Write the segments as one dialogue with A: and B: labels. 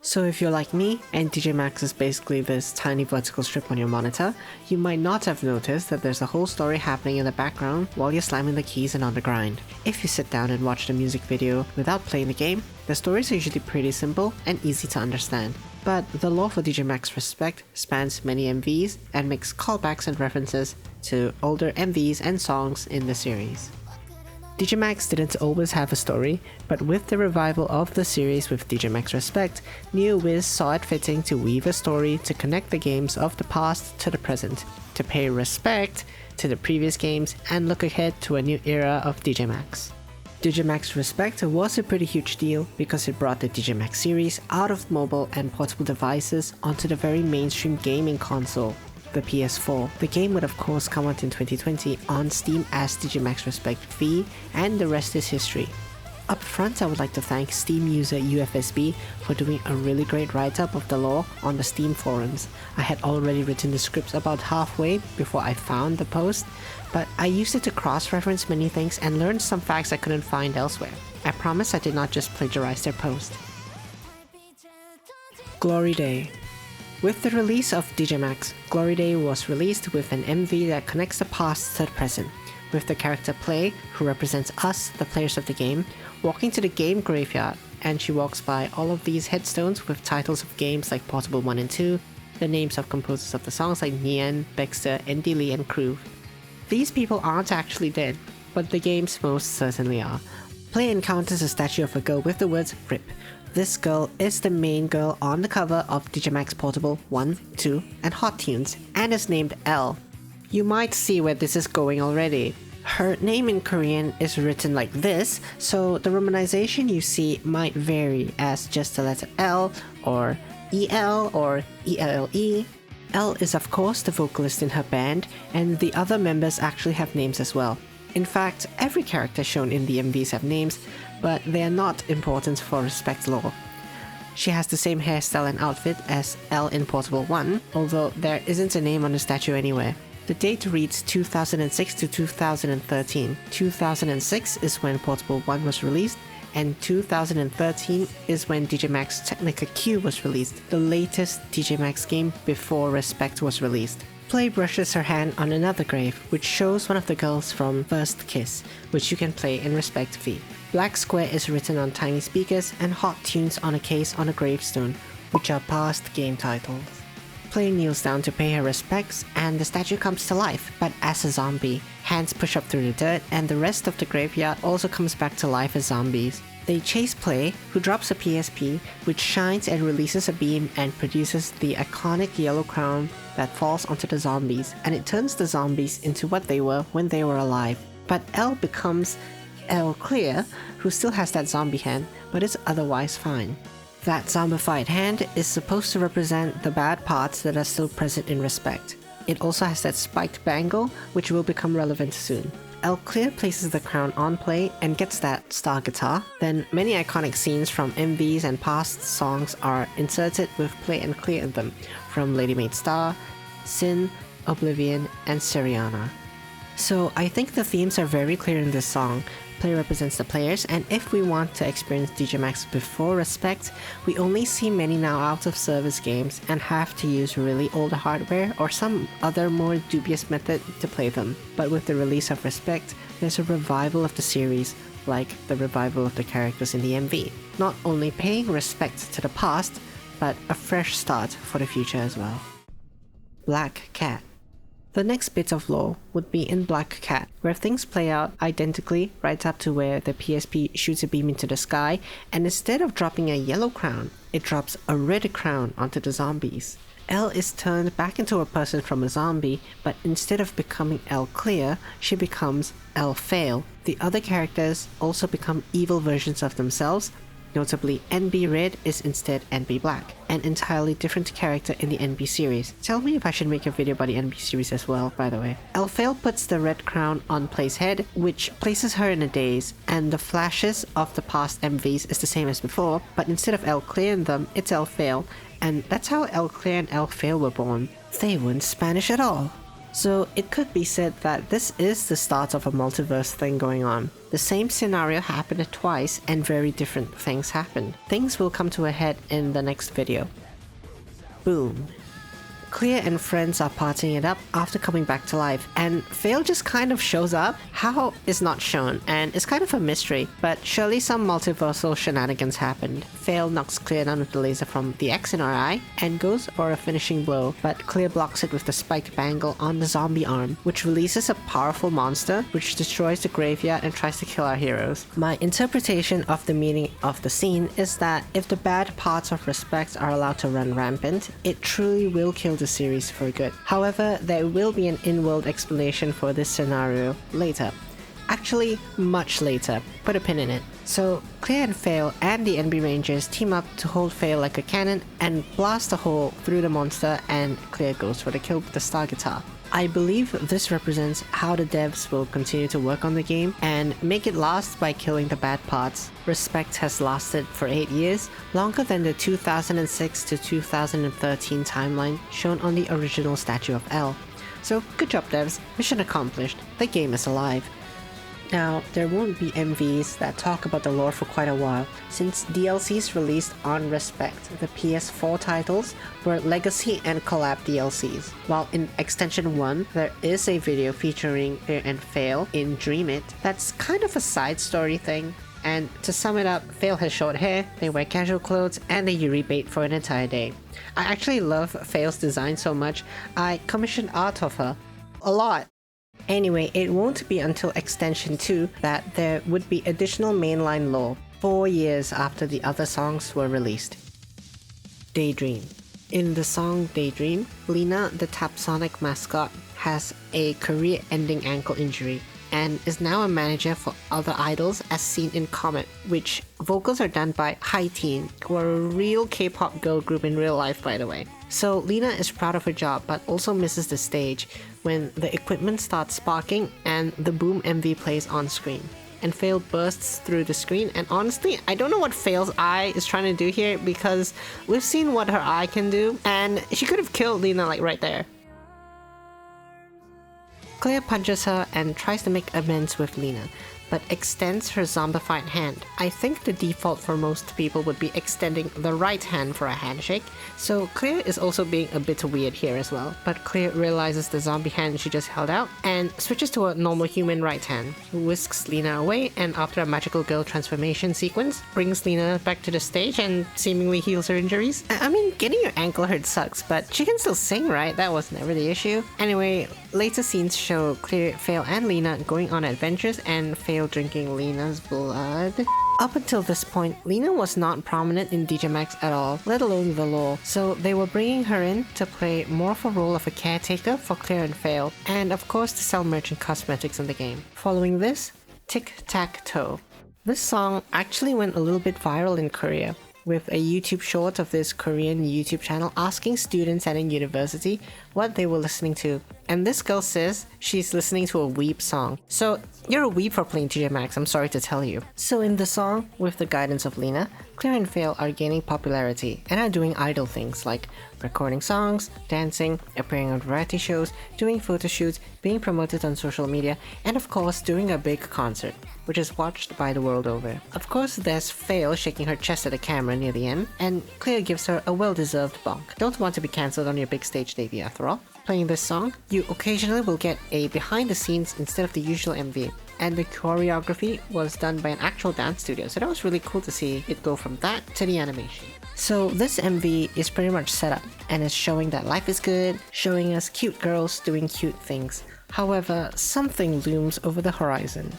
A: So if you're like me, and DJMax is basically this tiny vertical strip on your monitor, you might not have noticed that there's a whole story happening in the background while you're slamming the keys and on the grind. If you sit down and watch the music video without playing the game, the stories are usually pretty simple and easy to understand. But the lore for DJMax Respect spans many MVs and makes callbacks and references to older MVs and songs in the series. DJMax didn't always have a story, but with the revival of the series with DJMax Respect, NeoWiz saw it fitting to weave a story to connect the games of the past to the present, to pay respect to the previous games and look ahead to a new era of DJMax. DJMax Respect was a pretty huge deal because it brought the DJMax series out of mobile and portable devices onto the very mainstream gaming console, the PS4. The game would of course come out in 2020 on Steam as DJMax Respect V, and the rest is history. Up front, I would like to thank Steam user UFSB for doing a really great write-up of the lore on the Steam forums. I had already written the scripts about halfway before I found the post, but I used it to cross-reference many things and learn some facts I couldn't find elsewhere. I promise I did not just plagiarize their post. Glory Day. With the release of DJMax, Glory Day was released with an MV that connects the past to the present, with the character Play, who represents us, the players of the game, walking to the game graveyard, and she walks by all of these headstones with titles of games like Portable 1 and 2, the names of composers of the songs like Nian, Baxter, Andy Lee, and Crew. These people aren't actually dead, but the games most certainly are. Play encounters a statue of a girl with the words RIP. This girl is the main girl on the cover of DJMax Portable 1, 2, and Hot Tunes, and is named L. You might see where this is going already. Her name in Korean is written like this, so the romanization you see might vary as just the letter L, or EL, or ELLE. L is of course the vocalist in her band, and the other members actually have names as well. In fact, every character shown in the MVs have names, but they are not important for Respect lore. She has the same hairstyle and outfit as L in Portable 1, although there isn't a name on the statue anywhere. The date reads 2006 to 2013. 2006 is when Portable 1 was released, and 2013 is when DJMax Technica Q was released, the latest DJMax game before Respect was released. Play brushes her hand on another grave, which shows one of the girls from First Kiss, which you can play in Respect V. Black Square is written on tiny speakers, and Hot Tunes on a case on a gravestone, which are past game titles. Play kneels down to pay her respects, and the statue comes to life, but as a zombie. Hands push up through the dirt, and the rest of the graveyard also comes back to life as zombies. They chase Play, who drops a PSP, which shines and releases a beam and produces the iconic yellow crown that falls onto the zombies, and it turns the zombies into what they were when they were alive. But L becomes L Clear, who still has that zombie hand, but is otherwise fine. That zombified hand is supposed to represent the bad parts that are still present in Respect. It also has that spiked bangle, which will become relevant soon. L Clear places the crown on Play and gets that star guitar. Then many iconic scenes from MVs and past songs are inserted with Play and Clear in them, from Lady Made Star, Sin, Oblivion, and Syriana. So I think the themes are very clear in this song. Play represents the players, and if we want to experience DJMax before Respect, we only see many now out-of-service games and have to use really older hardware or some other more dubious method to play them. But with the release of Respect, there's a revival of the series, like the revival of the characters in the MV. Not only paying respect to the past, but a fresh start for the future as well. Black Cat. The next bit of lore would be in Black Cat, where things play out identically right up to where the PSP shoots a beam into the sky, and instead of dropping a yellow crown, it drops a red crown onto the zombies. L is turned back into a person from a zombie, but instead of becoming L Clear, she becomes L Fail. The other characters also become evil versions of themselves. Notably, NB Red is instead NB Black, an entirely different character in the NB series. Tell me if I should make a video about the NB series as well, by the way. Elfail puts the red crown on Play's head, which places her in a daze, and the flashes of the past MVs is the same as before, but instead of L Clear in them, it's Elfail, and that's how L Clear and Elfail were born. They weren't Spanish at all. So it could be said that this is the start of a multiverse thing going on. The same scenario happened twice and very different things happened. Things will come to a head in the next video. Boom. Clear and friends are partying it up after coming back to life, and Fail just kind of shows up. How is not shown, and it's kind of a mystery, but surely some multiversal shenanigans happened. Fail knocks Clear down with the laser from the X in her eye, and goes for a finishing blow, but Clear blocks it with the spiked bangle on the zombie arm, which releases a powerful monster, which destroys the graveyard and tries to kill our heroes. My interpretation of the meaning of the scene is that if the bad parts of Respect are allowed to run rampant, it truly will kill the series for good. However, there will be an in-world explanation for this scenario later. Actually, much later. Put a pin in it. So, Clear and Fail and the NB Rangers team up to hold Fail like a cannon and blast a hole through the monster, and Clear goes for the kill with the star guitar. I believe this represents how the devs will continue to work on the game and make it last by killing the bad parts. Respect has lasted for 8 years, longer than the 2006 to 2013 timeline shown on the original Statue of L. So good job devs, mission accomplished, the game is alive. Now, there won't be MVs that talk about the lore for quite a while, since DLCs released on Respect, the PS4 titles, were Legacy and Collab DLCs, while in Extension 1, there is a video featuring Clear and Fail in Dream It that's kind of a side story thing. And to sum it up, Fail has short hair, they wear casual clothes, and they uribate for an entire day. I actually love Fail's design so much, I commissioned art of her. A lot. Anyway, it won't be until Extension 2 that there would be additional mainline lore, 4 years after the other songs were released. Daydream. In the song Daydream, Lena, the Tapsonic mascot, has a career-ending ankle injury and is now a manager for other idols as seen in Comet, which vocals are done by High Teen, who are a real K-pop girl group in real life by the way. So Lena is proud of her job but also misses the stage when the equipment starts sparking and the Boom MV plays on screen. And Fail bursts through the screen, and honestly, I don't know what Fail's eye is trying to do here because we've seen what her eye can do, and she could have killed Lena like right there. Clear punches her and tries to make amends with Lena, but extends her zombified hand. I think the default for most people would be extending the right hand for a handshake, so Clear is also being a bit weird here as well. But Clear realizes the zombie hand she just held out and switches to a normal human right hand, whisks Lena away, and after a magical girl transformation sequence, brings Lena back to the stage and seemingly heals her injuries. I mean, getting your ankle hurt sucks, but she can still sing, right? That was never the issue. Anyway, later scenes show Clear, Fail, and Lena going on adventures and Fail drinking Lena's blood. Up until this point, Lena was not prominent in DJMax at all, let alone the lore, so they were bringing her in to play more of a role of a caretaker for Clear and Fail, and of course to sell merchant cosmetics in the game. Following this, Tic Tac Toe. This song actually went a little bit viral in Korea, with a YouTube short of this Korean YouTube channel asking students at a university what they were listening to. And this girl says she's listening to a weeb song. So you're a weeb for playing DJMax, I'm sorry to tell you. So in the song, with the guidance of Lena, Clear and Fail are gaining popularity and are doing idol things like recording songs, dancing, appearing on variety shows, doing photo shoots, being promoted on social media, and of course doing a big concert, which is watched by the world over. Of course, there's Fail shaking her chest at the camera near the end, and Clear gives her a well-deserved bonk. Don't want to be cancelled on your big stage debut after all. Playing this song, you occasionally will get a behind the scenes instead of the usual MV, and the choreography was done by an actual dance studio, so that was really cool to see it go from that to the animation. So this MV is pretty much set up, and is showing that life is good, showing us cute girls doing cute things. However, something looms over the horizon.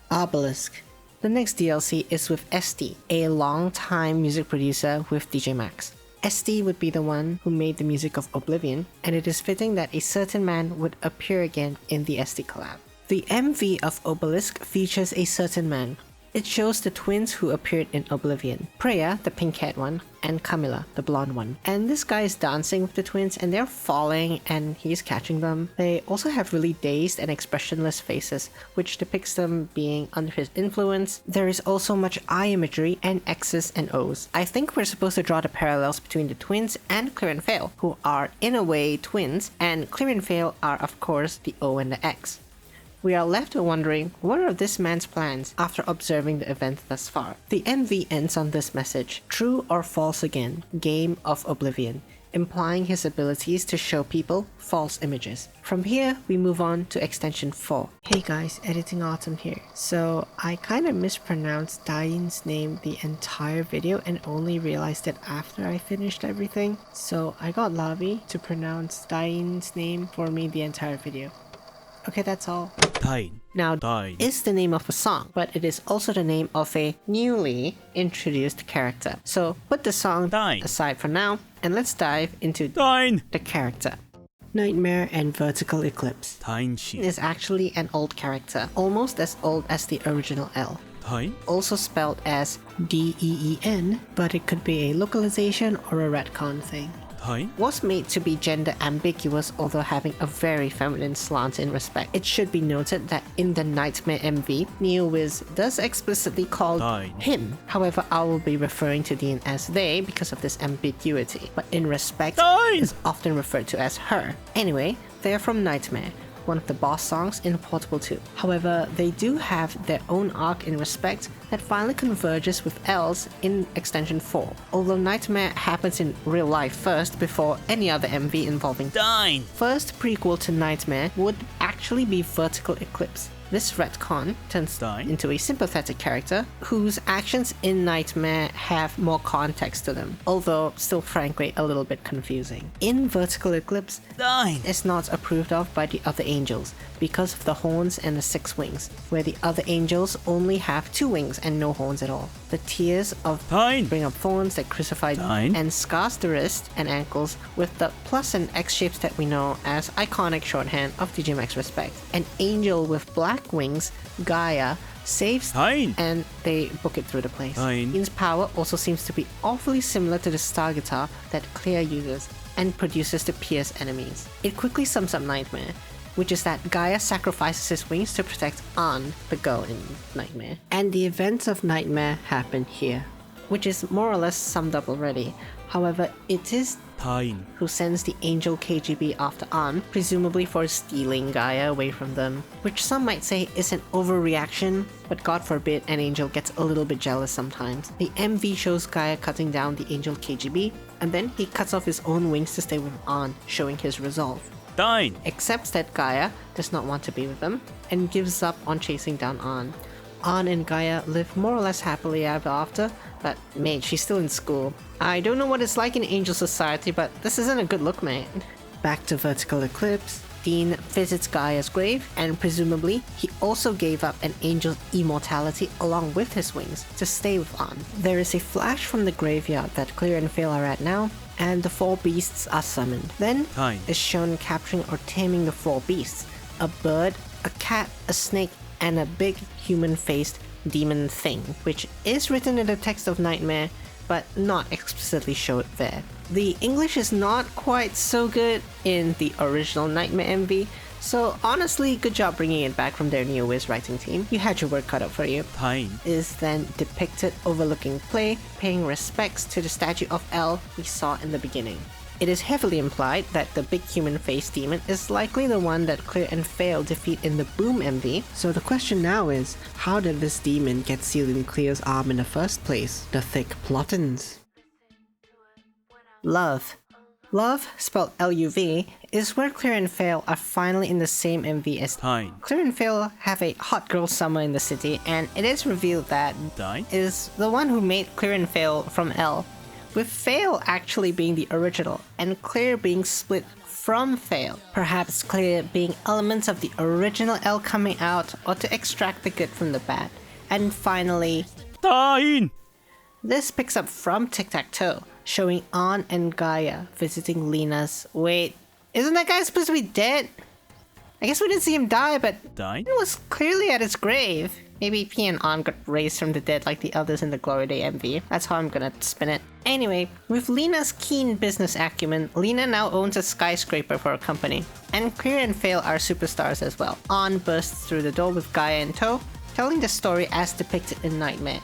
A: Obelisk. The next DLC is with ST, a long-time music producer with DJMax. ST would be the one who made the music of Oblivion, and it is fitting that a certain man would appear again in the ST collab. The MV of Obelisk features a certain man. It shows the twins who appeared in Oblivion. Priya, the pink-haired one, and Camilla, the blonde one. And this guy is dancing with the twins and they're falling and he's catching them. They also have really dazed and expressionless faces, which depicts them being under his influence. There is also much eye imagery and X's and O's. I think we're supposed to draw the parallels between the twins and Clear and Fail, who are in a way twins, and Clear and Fail are of course the O and the X. We are left wondering, what are this man's plans after observing the event thus far? The MV ends on this message: true or false again, game of Oblivion, implying his abilities to show people false images. From here, we move on to extension 4. Hey guys, Editing Autumn here. So I kinda mispronounced Dain's name the entire video and only realized it after I finished everything. So I got Lavi to pronounce Dain's name for me the entire video. Okay, that's all.
B: Dain.
A: Now,
B: Dain
A: is the name of a song, but it is also the name of a newly introduced character. So put the song
B: Dain
A: aside for now, and let's dive into
B: Dain
A: the character. Nightmare and Vertical Eclipse
B: Dain Shi.
A: is actually an old character, almost as old as the original L.
B: Dain
A: Also spelled as D-E-E-N, but it could be a localization or a retcon thing.
B: Dain
A: Was made to be gender ambiguous, although having a very feminine slant in respect. It should be noted that in the Nightmare MV, NeoWiz does explicitly call
B: Dain
A: him. However, I will be referring to Dean as they because of this ambiguity, but in respect
B: Dain
A: is often referred to as her. Anyway, they're from Nightmare, one of the boss songs in Portable 2. However, they do have their own arc in respect that finally converges with L's in Extension 4, although Nightmare happens in real life first before any other MV involving
B: Dain.
A: First prequel to Nightmare would actually be Vertical Eclipse. This retcon turns
B: Dain
A: into a sympathetic character whose actions in Nightmare have more context to them, although still frankly a little bit confusing. In Vertical Eclipse,
B: Dain
A: is not approved of by the other angels because of the horns and the 6 wings, where the other angels only have 2 wings and no horns at all. The tears of
B: Dain
A: bring up thorns that crucify
B: Dain
A: and scars the wrist and ankles with the plus and X shapes that we know as iconic shorthand of DJMax respect. An angel with black wings, Gaia, saves
B: Dain
A: and they book it through the place.
B: Dain
A: Dean's power also seems to be awfully similar to the star guitar that Clear uses and produces to pierce enemies. It quickly sums up Nightmare, which is that Gaia sacrifices his wings to protect An, the girl in Nightmare. And the events of Nightmare happen here, which is more or less summed up already. However, it is
B: Dain
A: who sends the angel KGB after An, presumably for stealing Gaia away from them, which some might say is an overreaction, but God forbid an angel gets a little bit jealous sometimes. The MV shows Gaia cutting down the angel KGB, and then he cuts off his own wings to stay with An, showing his resolve.
B: Dain
A: Accepts that Gaia does not want to be with them, and gives up on chasing down An. An and Gaia live more or less happily ever after, but mate, she's still in school. I don't know what it's like in angel society, but this isn't a good look, mate. Back to Vertical Eclipse. Dean visits Gaia's grave, and presumably, he also gave up an angel's immortality along with his wings to stay with An. There is a flash from the graveyard that Clear and Fail are at now, and the 4 beasts are summoned. Then
B: Dain
A: is shown capturing or taming the 4 beasts: a bird, a cat, a snake, and a big human-faced demon thing, which is written in the text of Nightmare, but not explicitly showed there. The English is not quite so good in the original Nightmare MV, so honestly, good job bringing it back from their NeoWiz writing team. You had your work cut out for you.
B: Dain
A: Is then depicted overlooking play, paying respects to the statue of El we saw in the beginning. It is heavily implied that the big human-faced demon is likely the one that Clear and Fail defeat in the Boom MV, so the question now is, how did this demon get sealed in Clear's arm in the first place? The thick plottins. Love. Love, spelled L-U-V, is where Clear and Fail are finally in the same MV as
B: Dain
A: Clear and Fail have a hot girl summer in the city, and it is revealed that
B: Dain
A: is the one who made Clear and Fail from L, with Fail actually being the original, and Clear being split from Fail. Perhaps Clear being elements of the original L coming out, or to extract the good from the bad. And finally,
B: Dain
A: this picks up from Tic Tac Toe, showing An and Gaia visiting Lena's... Wait, isn't that guy supposed to be dead? I guess we didn't see him die, but
B: Dain
A: it was clearly at his grave. Maybe P and On got raised from the dead like the others in the Glory Day MV. That's how I'm gonna spin it. Anyway, with Lena's keen business acumen, Lena now owns a skyscraper for her company. And Clear and Fail are superstars as well. On bursts through the door with Gaia in tow, telling the story as depicted in Nightmare.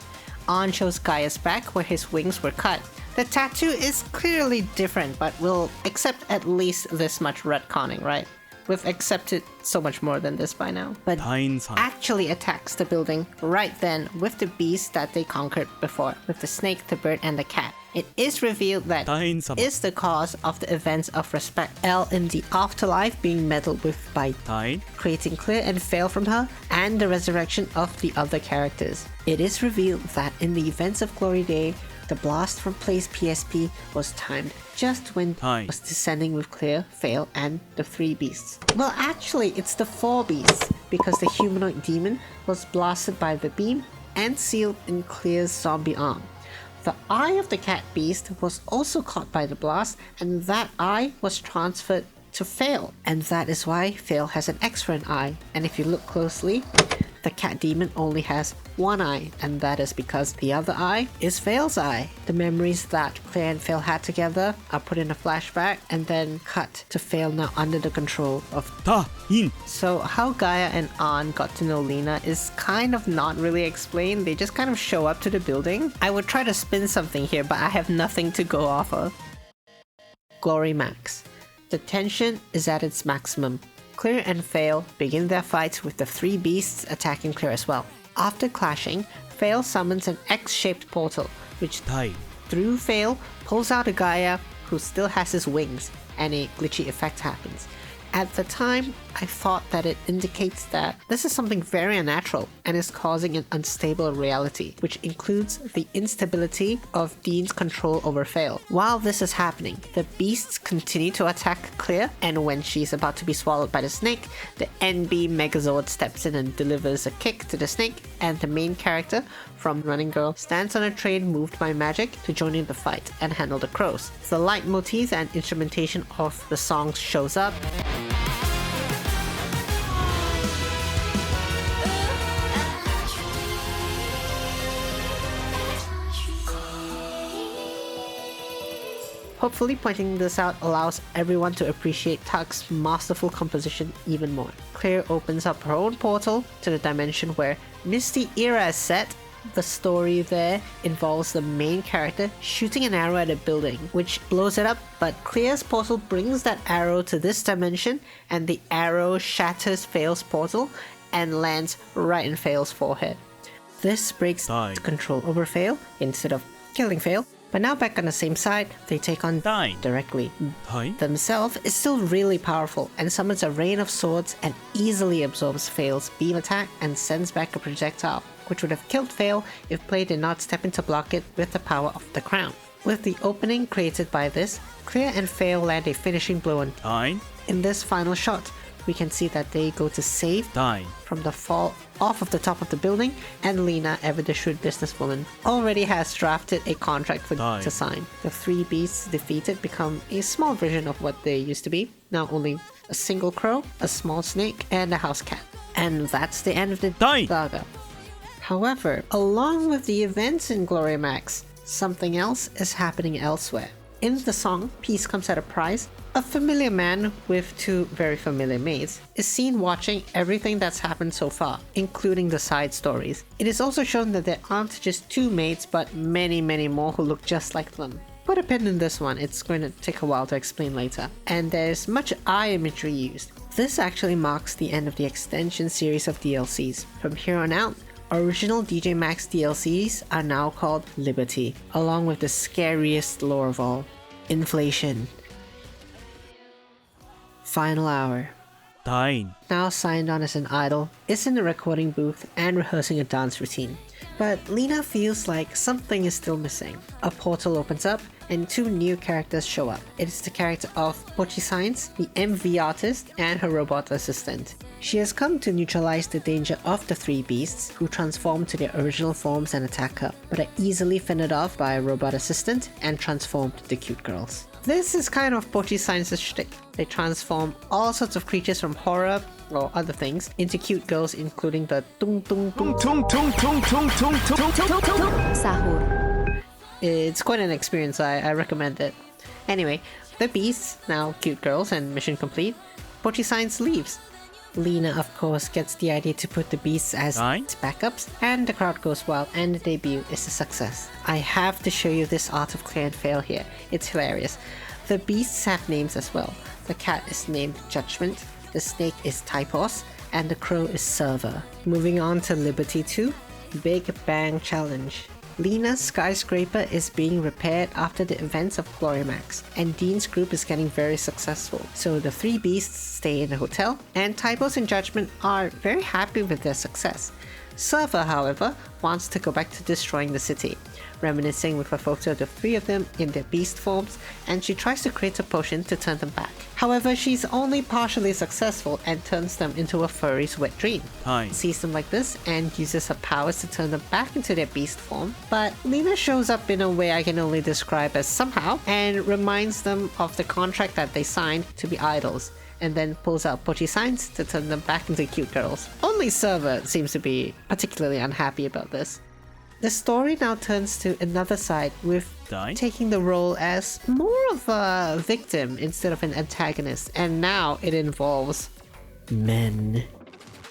A: On shows Gaia's back where his wings were cut. The tattoo is clearly different, but we'll accept at least this much retconning, right? We've accepted so much more than this by now. But actually attacks the building right then with the beast that they conquered before, with the snake, the bird, and the cat. It is revealed that is the cause of the events of Respect L in the afterlife being meddled with by creating Clear and Fail from her, and the resurrection of the other characters. It is revealed that in the events of Glory Day, the blast from Play's PSP was timed just when it was descending with Clear, Fail, and the 3 beasts. Well, actually, it's the 4 beasts, because the humanoid demon was blasted by the beam and sealed in Clear's zombie arm. The eye of the cat beast was also caught by the blast, and that eye was transferred to Fail. And that is why Fail has an extra eye. And if you look closely, the cat demon only has 1 eye, and that is because the other eye is Fail's eye. The memories that Clear and Fail had together are put in a flashback and then cut to Fail now under the control of So how Gaia and An got to know Lena is kind of not really explained. They just kind of show up to the building. I would try to spin something here, but I have nothing to go off of. Glory Max. The tension is at its maximum. Clear and Fail begin their fights with the 3 beasts attacking Clear as well. After clashing, Fail summons an X-shaped portal, which through Fail pulls out a Gaia who still has his wings, and a glitchy effect happens. At the time, I thought that it indicates that this is something very unnatural and is causing an unstable reality, which includes the instability of Dean's control over Fail. While this is happening, the beasts continue to attack Clear, and when she's about to be swallowed by the snake, the NB Megazord steps in and delivers a kick to the snake, and the main character from Running Girl stands on a train moved by magic to join in the fight and handle the crows. The leitmotifs and instrumentation of the songs shows up. Hopefully pointing this out allows everyone to appreciate Tuck's masterful composition even more. Clear opens up her own portal to the dimension where Misty Era is set. The story there involves the main character shooting an arrow at a building, which blows it up, but Clear's portal brings that arrow to this dimension, and the arrow shatters Fail's portal and lands right in Fail's forehead. This breaks control over Fail instead of killing Fail. But now back on the same side, they take on directly. Themselves is still really powerful and summons a rain of swords and easily absorbs Fail's beam attack and sends back a projectile, which would have killed Fail if Play did not step in to block it with the power of the crown. With the opening created by this, Clear and Fail land a finishing blow on. In this final shot, we can see that they go to save from the fall off of the top of the building, and Lena, ever the shrewd businesswoman, already has drafted a contract for to sign. The 3 beasts defeated become a small version of what they used to be, now only a single crow, a small snake, and a house cat. And that's the end of the saga. However, along with the events in Glory Max, something else is happening elsewhere. In the song Peace Comes at a Price, a familiar man with 2 very familiar maids is seen watching everything that's happened so far, including the side stories. It is also shown that there aren't just 2 maids, but many more who look just like them. Put a pin in this one, it's going to take a while to explain later. And there's much eye imagery used. This actually marks the end of the extension series of DLCs. From here on out, original DJMax DLCs are now called Liberty, along with the scariest lore of all, inflation. Final hour. Now signed on as an idol, is in the recording booth and rehearsing a dance routine. But Lena feels like something is still missing. A portal opens up and 2 new characters show up. It is the character of Pochi Science, the MV artist, and her robot assistant. She has come to neutralize the danger of the three beasts, who transform to their original forms and attack her, but are easily fended off by a robot assistant and transformed to cute girls. This is kind of Pochi Science's shtick. They transform all sorts of creatures from horror or other things into cute girls, including the tung tung tung tung tung tung tung tung tung tung tung. Sahur. It's quite an experience, I recommend it. Anyway, the beasts, now cute girls and mission complete, Pochi Science leaves. Lena, of course, gets the idea to put the beasts as backups, and the crowd goes wild, and the debut is a success. I have to show you this art of clear and fail here. It's hilarious. The beasts have names as well. The cat is named Judgment, the snake is Typos, and the crow is Server. Moving on to Liberty 2, Big Bang Challenge. Lena's skyscraper is being repaired after the events of DJMax, and Dean's group is getting very successful, so the three beasts stay in the hotel, and Typos and Judgment are very happy with their success. Server, however, wants to go back to destroying the city, reminiscing with a photo of the three of them in their beast forms, and she tries to create a potion to turn them back. However, she's only partially successful and turns them into a furry's wet dream. Sees them like this and uses her powers to turn them back into their beast form, but Lena shows up in a way I can only describe as somehow, and reminds them of the contract that they signed to be idols, and then pulls out Pochi Science to turn them back into cute girls. Only Server seems to be particularly unhappy about this. The story now turns to another side, with taking the role as more of a victim instead of an antagonist, and now it involves men.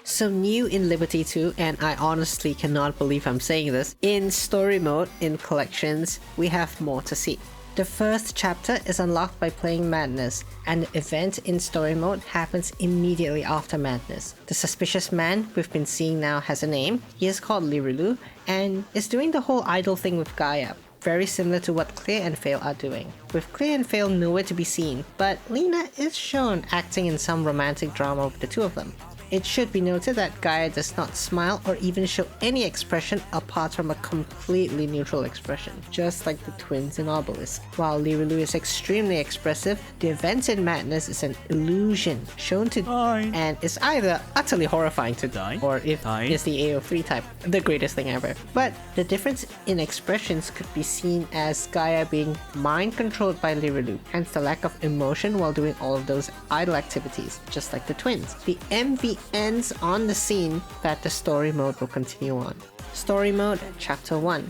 A: So new in Liberty 2, and I honestly cannot believe I'm saying this, in story mode, in collections, we have more to see. The first chapter is unlocked by playing Madness, and the event in story mode happens immediately after Madness. The suspicious man we've been seeing now has a name. He is called Lirilu, and is doing the whole idol thing with Gaia, very similar to what Clear and Fail are doing, with Clear and Fail nowhere to be seen, but Lena is shown acting in some romantic drama with the two of them. It should be noted that Gaia does not smile or even show any expression apart from a completely neutral expression, just like the twins in Obelisk. While Lirilu is extremely expressive, the event in Madness is an illusion shown to and is either utterly horrifying to or if it's the AO3 type, the greatest thing ever. But the difference in expressions could be seen as Gaia being mind-controlled by Lirilu, hence the lack of emotion while doing all of those idol activities, just like the twins. The MV ends on the scene that the story mode will continue on. Story mode, Chapter 1.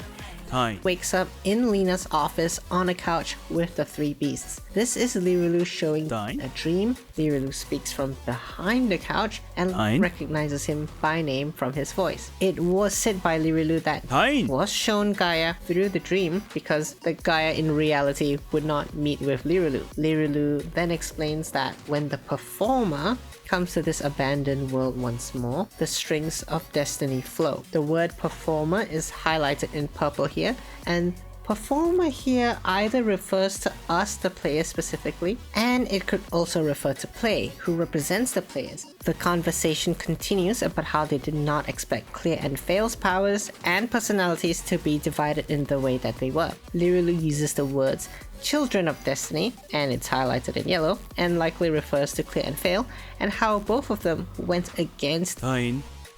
A: Wakes up in Lena's office on a couch with the three beasts. This is Lirilu showing a dream. Lirilu speaks from behind the couch and recognizes him by name from his voice. It was said by Lirilu that was shown Gaia through the dream because the Gaia in reality would not meet with Lirilu. Lirilu then explains that when the performer comes to this abandoned world once more, the strings of destiny flow. The word performer is highlighted in purple here, and performer here either refers to us, the players specifically, and it could also refer to Play, who represents the players. The conversation continues about how they did not expect Clear and Fail's powers and personalities to be divided in the way that they were. Lirilu uses the words Children of Destiny, and it's highlighted in yellow, and likely refers to Clear and Fail, and how both of them went against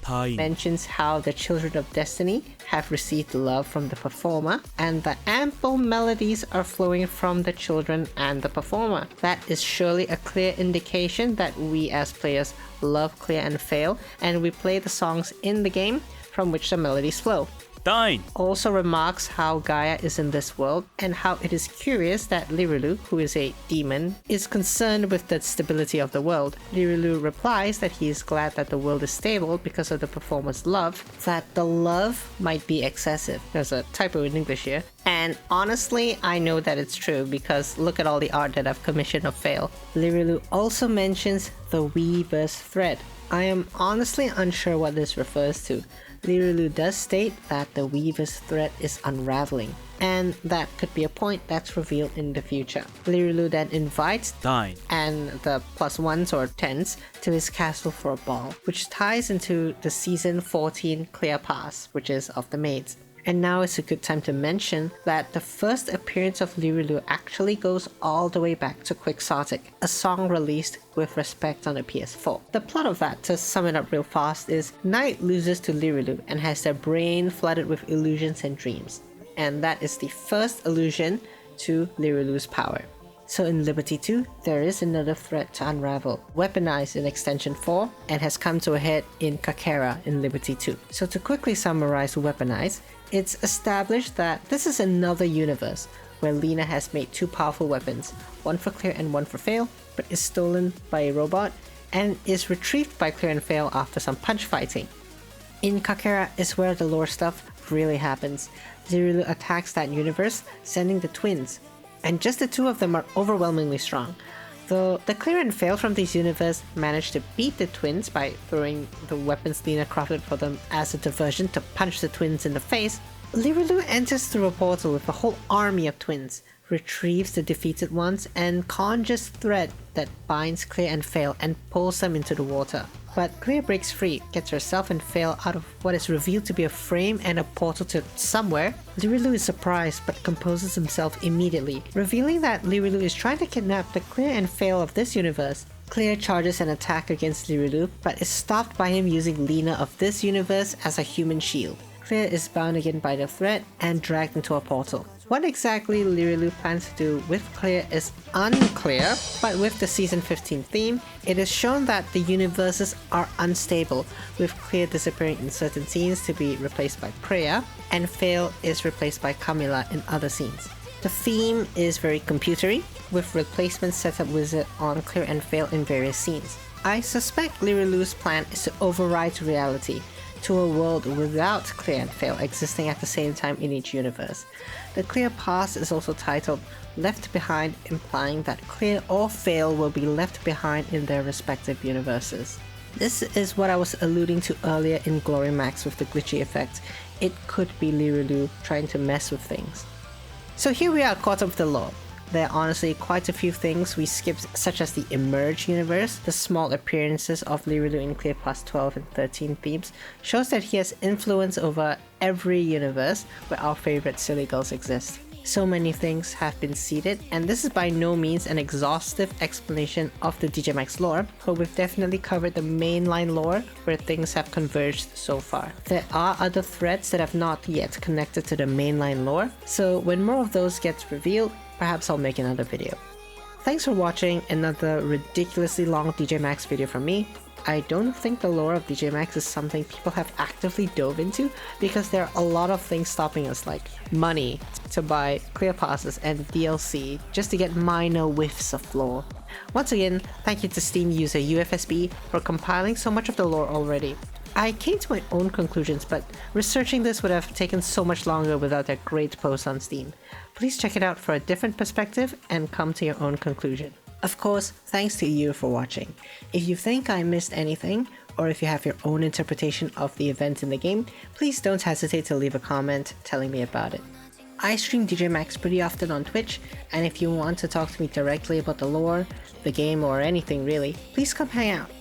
A: mentions how the Children of Destiny have received love from the performer, and the ample melodies are flowing from the children and the performer. That is surely a clear indication that we as players love Clear and Fail, and we play the songs in the game from which the melodies flow. Also remarks how Gaia is in this world, and how it is curious that Lirilu, who is a demon, is concerned with the stability of the world. Lirilu replies that he is glad that the world is stable because of the performer's love, that the love might be excessive. There's a typo in English here. And honestly, I know that it's true because look at all the art that I've commissioned of Fail. Lirilu also mentions the Weaver's thread. I am honestly unsure what this refers to. Lirilu does state that the Weaver's thread is unraveling, and that could be a point that's revealed in the future. Lirilu then invites and the +1s or 10s to his castle for a ball, which ties into the season 14 Clear Pass, which is of the maids. And now is a good time to mention that the first appearance of Lirulu actually goes all the way back to Quixotic, a song released with respect on the PS4. The plot of that, to sum it up real fast, is Night loses to Lirulu and has their brain flooded with illusions and dreams. And that is the first allusion to Lirulu's power. So in Liberty 2, there is another threat to unravel, weaponized in Extension 4, and has come to a head in Kakera in Liberty 2. So to quickly summarize weaponized, it's established that this is another universe where Lena has made two powerful weapons, one for Clear and one for Fail, but is stolen by a robot and is retrieved by Clear and Fail after some punch fighting. In Kakera is where the lore stuff really happens. Lirulu attacks that universe, sending the twins, and just the two of them are overwhelmingly strong. Though the Clear and Fail from this universe managed to beat the twins by throwing the weapons Lena crafted for them as a diversion to punch the twins in the face, Lirulu enters through a portal with a whole army of twins, retrieves the defeated ones, and conjures thread that binds Clear and Fail and pulls them into the water. But Clear breaks free, gets herself and Fail out of what is revealed to be a frame and a portal to somewhere. Lirulu is surprised but composes himself immediately, revealing that Lirulu is trying to kidnap the Clear and Fail of this universe. Clear charges an attack against Lirulu, but is stopped by him using Lena of this universe as a human shield. Clear is bound again by the thread and dragged into a portal. What exactly Lirulu plans to do with Clear is unclear, but with the Season 15 theme, it is shown that the universes are unstable, with Clear disappearing in certain scenes to be replaced by Priya, and Fail is replaced by Camilla in other scenes. The theme is very computery, with replacement setup wizard on Clear and Fail in various scenes. I suspect Lirulu's plan is to override reality, to a world without Clear and Fail existing at the same time in each universe. The Clear past is also titled Left Behind, implying that Clear or Fail will be left behind in their respective universes. This is what I was alluding to earlier in Glory Max with the glitchy effect. It could be Lirulu trying to mess with things. So here we are caught up with the lore. There are honestly quite a few things we skipped, such as the Emerge universe. The small appearances of Lirulu in Clear Plus 12 and 13 themes shows that he has influence over every universe where our favorite silly girls exist. So many things have been seeded, and this is by no means an exhaustive explanation of the DJMax lore, but we've definitely covered the mainline lore where things have converged so far. There are other threads that have not yet connected to the mainline lore, so when more of those gets revealed, perhaps I'll make another video. Thanks for watching another ridiculously long DJMax video from me. I don't think the lore of DJMax is something people have actively dove into because there are a lot of things stopping us, like money to buy clear passes and DLC just to get minor whiffs of lore. Once again, thank you to Steam user UFSB for compiling so much of the lore already. I came to my own conclusions, but researching this would have taken so much longer without that great post on Steam. Please check it out for a different perspective and come to your own conclusion. Of course, thanks to you for watching. If you think I missed anything, or if you have your own interpretation of the event in the game, please don't hesitate to leave a comment telling me about it. I stream DJMax pretty often on Twitch, and if you want to talk to me directly about the lore, the game, or anything really, please come hang out.